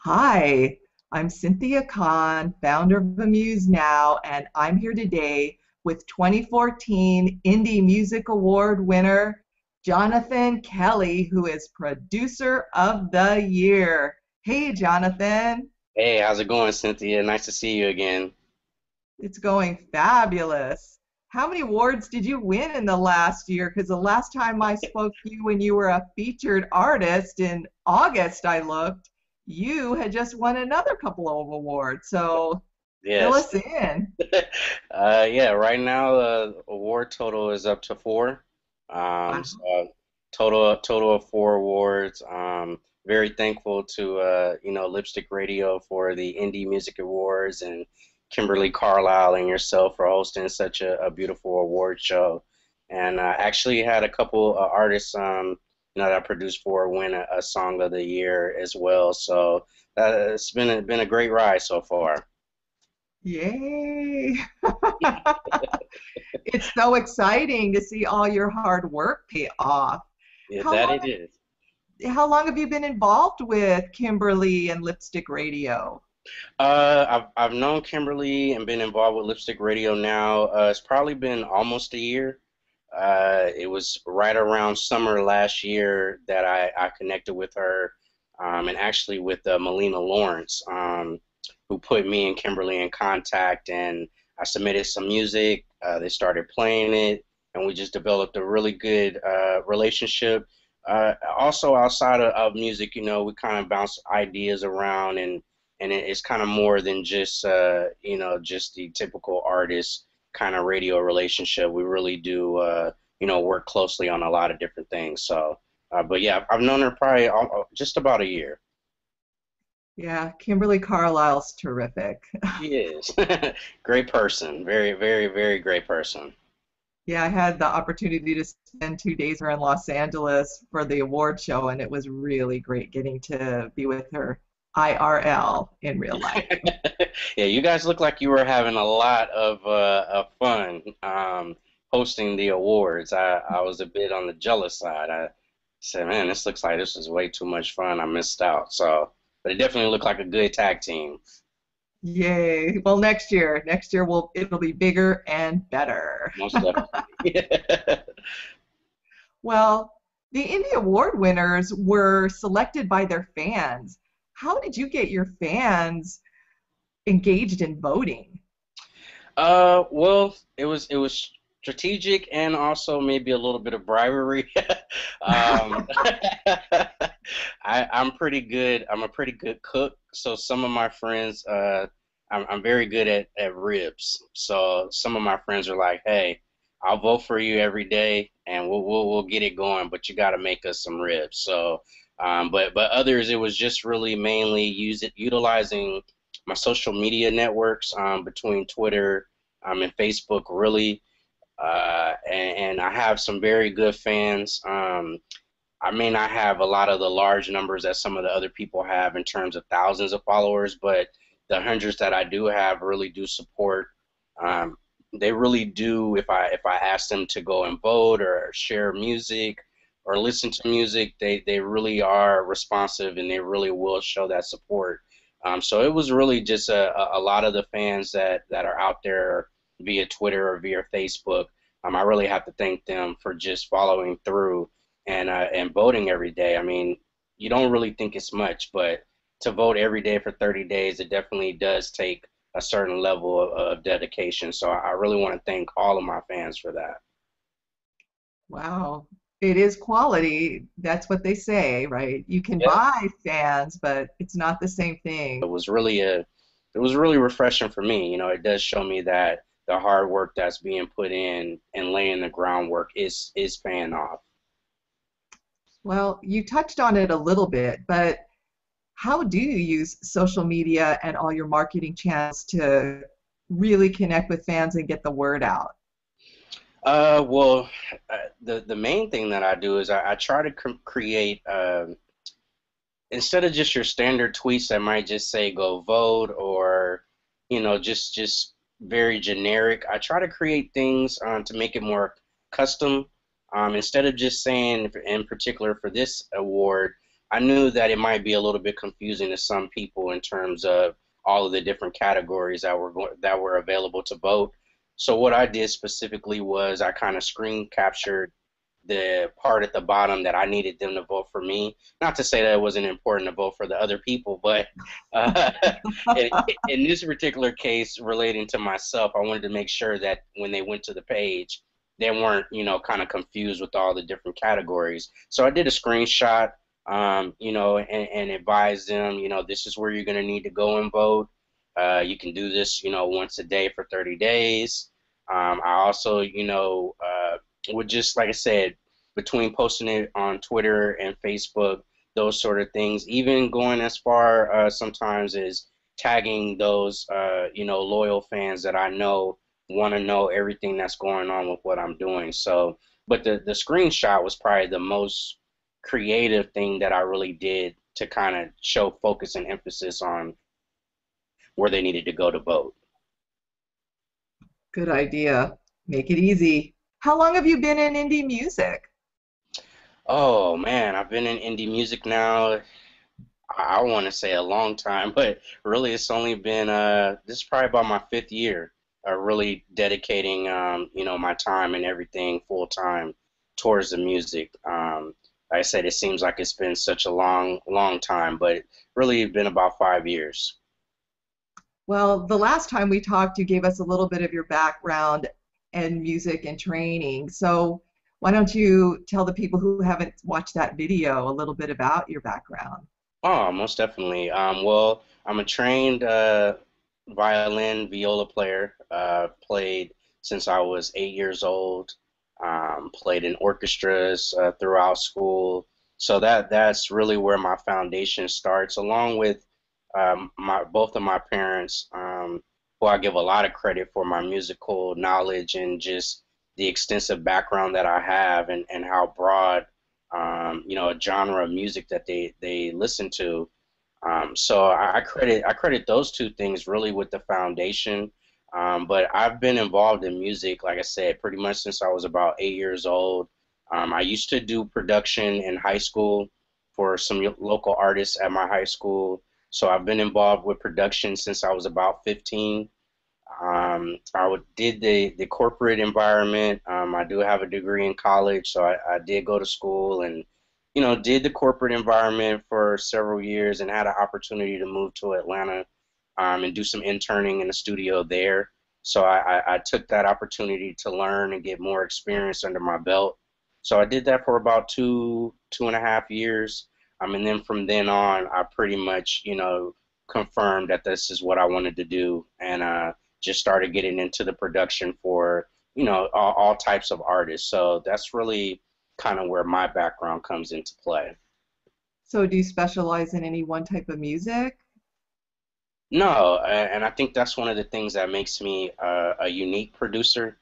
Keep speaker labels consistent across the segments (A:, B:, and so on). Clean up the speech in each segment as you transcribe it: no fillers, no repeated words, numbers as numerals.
A: Hi, I'm Cynthia Kahn, founder of Amuse Now, and I'm here today with 2014 Indie Music Award winner Jonathan Kelley, who is Producer of the Year. Hey, Jonathan,
B: Hey, how's it going, Cynthia? Nice to see you again.
A: it's going fabulous. How many awards did you win in the last year? Because the last time I spoke to you when you were a featured artist in August, I looked, you had just won another couple of awards. So fill
B: Yes.
A: us in.
B: Yeah, right now the award total is up to four.
A: Wow.
B: Total of four awards. Very thankful to Lipstick Radio for the Indie Music Awards and Kimberly Carlisle and yourself for hosting such a beautiful award show. And actually had a couple artists that I produced for win a Song of the Year as well. So it's been a great ride so far.
A: Yay. It's so exciting to see all your hard work pay off.
B: Yeah,
A: How
B: that
A: long
B: it is.
A: how long have you been involved with Kimberly and Lipstick Radio?
B: I've known Kimberly and been involved with Lipstick Radio now. It's probably been almost a year. It was right around summer last year that I connected with her, and actually with Melina Lawrence, who put me and Kimberly in contact. And I submitted some music. They started playing it, and we just developed a really good relationship. Also, outside of music, we kind of bounce ideas around, and it's kind of more than just just the typical artist kind of radio relationship. We really do work closely on a lot of different things. So, but yeah, I've known her probably just about a year.
A: Yeah, Kimberly Carlisle's terrific.
B: She is great person, very very very great person.
A: Yeah, I had the opportunity to spend 2 days here in Los Angeles for the award show, and it was really great getting to be with her IRL in real life.
B: Yeah, you guys look like you were having a lot of fun hosting the awards. I was a bit on the jealous side. I said, man, this looks like this was way too much fun. I missed out. So, but it definitely looked like a good tag team.
A: Yay. Well, next year it'll be bigger and better.
B: Most definitely.
A: Well, the Indie Award winners were selected by their fans. How did you get your fans engaged in voting?
B: Well, it was strategic and also maybe a little bit of bribery. um, I'm pretty good. I'm a pretty good cook, so some of my friends, I'm very good at ribs. So some of my friends are like, "Hey, I'll vote for you every day, and we'll get it going, but you got to make us some ribs." So, but others, it was just really mainly utilizing my social media networks between Twitter and Facebook, really. And I have some very good fans. I may not have a lot of the large numbers that some of the other people have in terms of thousands of followers, but the hundreds that I do have really do support. Um, they really do. If I ask them to go and vote or share music or listen to music, they really are responsive and they really will show that support. So it was really just a lot of the fans that are out there via Twitter or via Facebook. I really have to thank them for just following through and voting every day. I mean, you don't really think it's much, but to vote every day for 30 days, it definitely does take a certain level of dedication. So I really want to thank all of my fans for that.
A: Wow. It is quality. That's what they say, right? You can
B: Yeah,
A: buy fans, but it's not the same thing.
B: it was really refreshing for me. It does show me that the hard work that's being put in and laying the groundwork is paying off.
A: Well, you touched on it a little bit, but how do you use social media and all your marketing channels to really connect with fans and get the word out?
B: Well, the main thing that I do is I try to create instead of just your standard tweets that might just say go vote or just very generic. I try to create things to make it more custom. Instead of just saying in particular for this award, I knew that it might be a little bit confusing to some people in terms of all of the different categories that were available to vote. So what I did specifically was I kind of screen captured the part at the bottom that I needed them to vote for me. Not to say that it wasn't important to vote for the other people, but uh, in, in this particular case, relating to myself, I wanted to make sure that when they went to the page, they weren't, kind of confused with all the different categories. So I did a screenshot, and advised them, this is where you're going to need to go and vote. You can do this, once a day for 30 days. I also, would just, like I said, between posting it on Twitter and Facebook, those sort of things, even going as far sometimes as tagging those, loyal fans that I know want to know everything that's going on with what I'm doing. So, but the screenshot was probably the most creative thing that I really did to kind of show focus and emphasis on where they needed to go to vote.
A: Good idea. Make it easy. How long have you been in indie music?
B: Oh man, I've been in indie music now. I want to say a long time, but really it's only been this is probably about my fifth year, really dedicating my time and everything full time towards the music. Like I said, it seems like it's been such a long time, but really it's been about 5 years.
A: Well, the last time we talked, you gave us a little bit of your background and music and training. So why don't you tell the people who haven't watched that video a little bit about your background?
B: Oh, most definitely. Well, I'm a trained violin, viola player. Played since I was 8 years old. Played in orchestras throughout school. So that's really where my foundation starts, along with my both of my parents, who I give a lot of credit for my musical knowledge and just the extensive background that I have and how broad a genre of music that they listen to. So I credit those two things really with the foundation. But I've been involved in music, like I said, pretty much since I was about 8 years old. I used to do production in high school for some local artists at my high school. So I've been involved with production since I was about 15. Did the corporate environment. I do have a degree in college, so I did go to school and, did the corporate environment for several years and had an opportunity to move to Atlanta, and do some interning in the studio there. So I took that opportunity to learn and get more experience under my belt. So I did that for about 2.5 years. And then from then on, I pretty much, confirmed that this is what I wanted to do. And just started getting into the production for all types of artists. So that's really kind of where my background comes into play.
A: So do you specialize in any one type of music?
B: No, and I think that's one of the things that makes me a unique producer.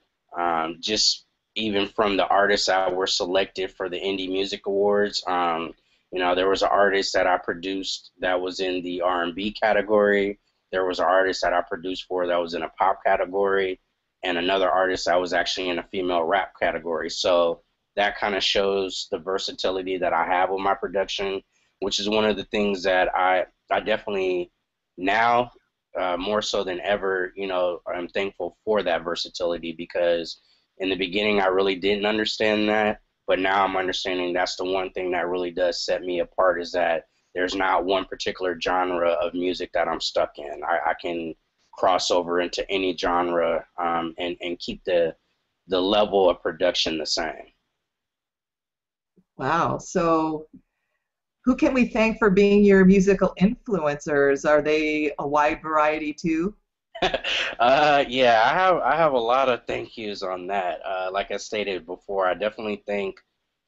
B: Just even from the artists that were selected for the Indie Music Awards, there was an artist that I produced that was in the R&B category. There was an artist that I produced for that was in a pop category, and another artist that was actually in a female rap category. So that kind of shows the versatility that I have with my production, which is one of the things that I definitely now, more so than ever, I'm thankful for that versatility because in the beginning I really didn't understand that, but now I'm understanding that's the one thing that really does set me apart is that there's not one particular genre of music that I'm stuck in. I can cross over into any genre, and keep the level of production the same.
A: Wow. So who can we thank for being your musical influencers? Are they a wide variety too?
B: Yeah, I have a lot of thank yous on that. Like I stated before, I definitely thank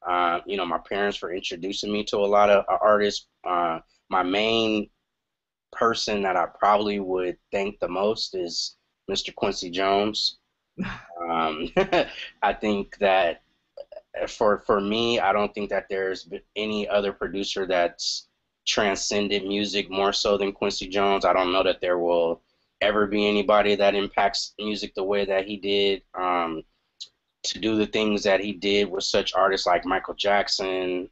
B: my parents for introducing me to a lot of artists. My main person that I probably would thank the most is Mr. Quincy Jones. I think that for me, I don't think that there's any other producer that's transcended music more so than Quincy Jones. I don't know that there will ever be anybody that impacts music the way that he did. To do the things that he did with such artists like Michael Jackson,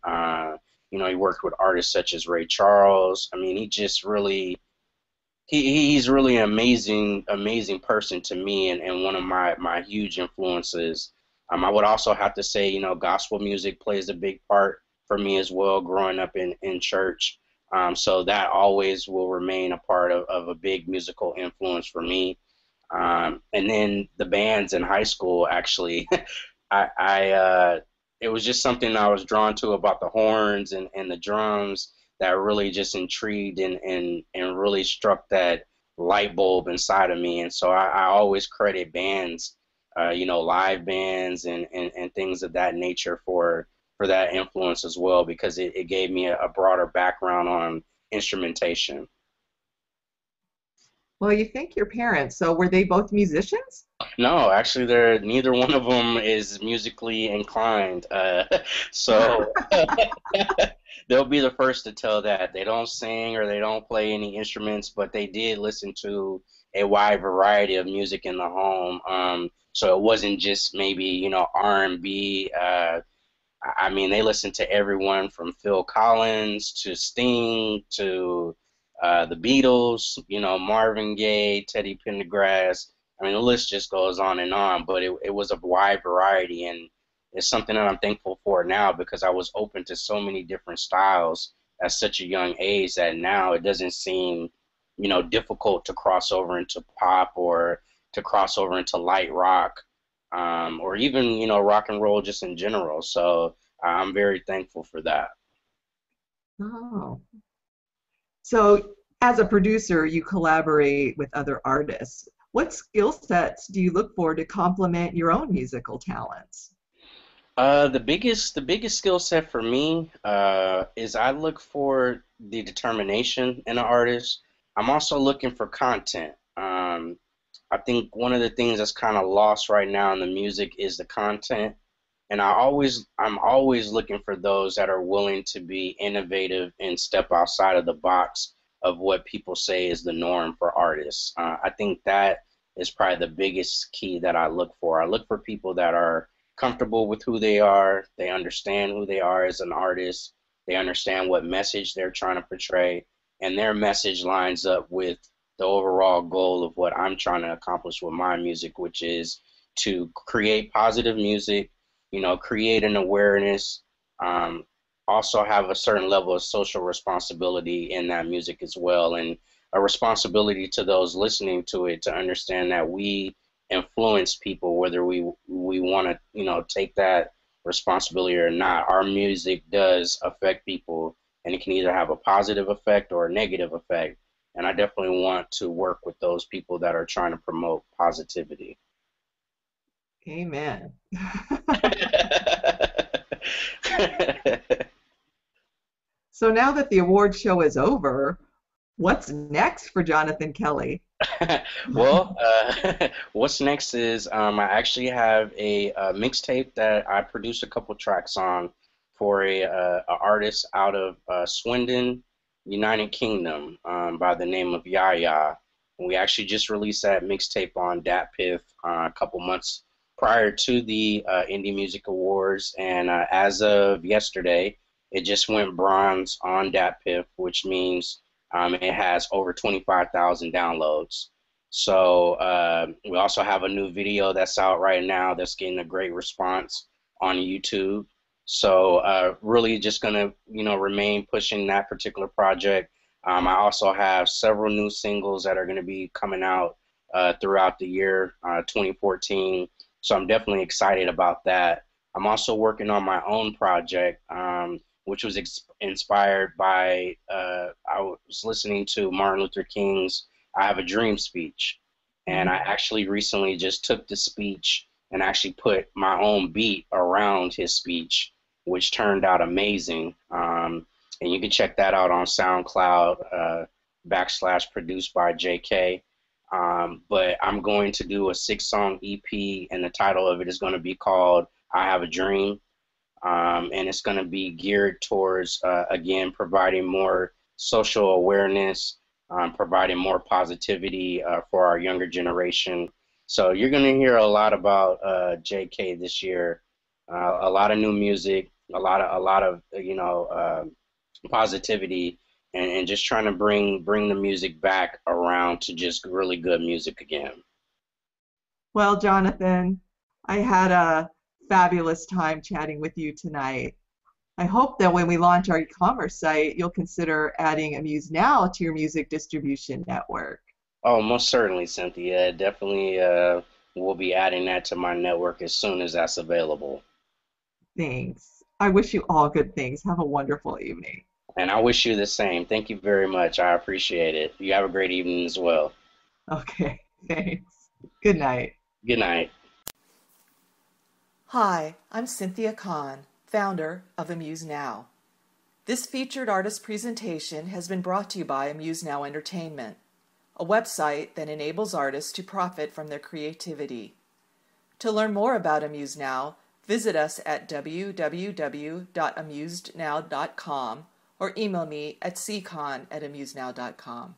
B: He worked with artists such as Ray Charles. I mean, he just really he's really an amazing person to me, and one of my huge influences. I would also have to say, gospel music plays a big part for me as well, growing up in church. So that always will remain a part of a big musical influence for me. And then the bands in high school, actually, I it was just something I was drawn to about the horns and the drums that really just intrigued and really struck that light bulb inside of me. And so I always credit bands, live bands and things of that nature for that influence as well, because it gave me a broader background on instrumentation.
A: Well, you think your parents, so were they both musicians?
B: No, actually, they're neither one of them is musically inclined. So they'll be the first to tell that they don't sing or they don't play any instruments, but they did listen to a wide variety of music in the home. So it wasn't just maybe R&B. I mean, they listened to everyone from Phil Collins to Sting to the Beatles, Marvin Gaye, Teddy Pendergrass. I mean, the list just goes on and on, but it was a wide variety, and it's something that I'm thankful for now because I was open to so many different styles at such a young age that now it doesn't seem, difficult to cross over into pop or to cross over into light rock, or even, rock and roll just in general. So I'm very thankful for that.
A: Oh. So, as a producer, you collaborate with other artists. What skill sets do you look for to complement your own musical talents?
B: The biggest skill set for me is I look for the determination in an artist. I'm also looking for content. I think one of the things that's kind of lost right now in the music is the content, and I'm always looking for those that are willing to be innovative and step outside of the box of what people say is the norm for artists. I think that is probably the biggest key that I look for. I look for people that are comfortable with who they are. They understand who they are as an artist. They understand what message they're trying to portray, and their message lines up with the overall goal of what I'm trying to accomplish with my music, which is to create positive music, create an awareness, um, also have a certain level of social responsibility in that music as well, and a responsibility to those listening to it to understand that we influence people, whether we want to, take that responsibility or not. Our music does affect people, and it can either have a positive effect or a negative effect. And I definitely want to work with those people that are trying to promote positivity.
A: Amen. So now that the award show is over, what's next for Jonathan Kelley?
B: Well, what's next is I actually have a mixtape that I produced a couple tracks on for a artist out of Swindon, United Kingdom, by the name of Yaya. And we actually just released that mixtape on DatPiff a couple months prior to the Indie Music Awards, and as of yesterday, it just went bronze on DatPiff, which means it has over 25,000 downloads. So we also have a new video that's out right now that's getting a great response on YouTube. So really just gonna remain pushing that particular project. I also have several new singles that are going to be coming out throughout the year 2014. So I'm definitely excited about that. I'm also working on my own project, which was inspired by I was listening to Martin Luther King's "I Have a Dream" speech, and I
A: Mhm.
B: actually recently just took the speech and actually put my own beat around his speech, which turned out amazing. And you can check that out on SoundCloud / produced by JK. But I'm going to do a 6-song EP, and the title of it is going to be called "I Have a Dream." And it's going to be geared towards, again, providing more social awareness, providing more positivity for our younger generation. So you're going to hear a lot about JK this year, a lot of new music, a lot of positivity, and just trying to bring the music back around to just really good music again.
A: Well, Jonathan, I had a fabulous time chatting with you tonight. I hope that when we launch our e-commerce site, you'll consider adding Amuse Now to your music distribution network.
B: Oh, most certainly, Cynthia. Definitely will be adding that to my network as soon as that's available.
A: Thanks. I wish you all good things. Have a wonderful evening.
B: And I wish you the same. Thank you very much. I appreciate it. You have a great evening as well.
A: Okay, thanks. Good night.
B: Good night.
A: Hi, I'm Cynthia Kahn, founder of Amuse Now. This featured artist presentation has been brought to you by Amuse Now Entertainment, a website that enables artists to profit from their creativity. To learn more about Amuse Now, visit us at www.amusednow.com or email me at ccon@amusenow.com.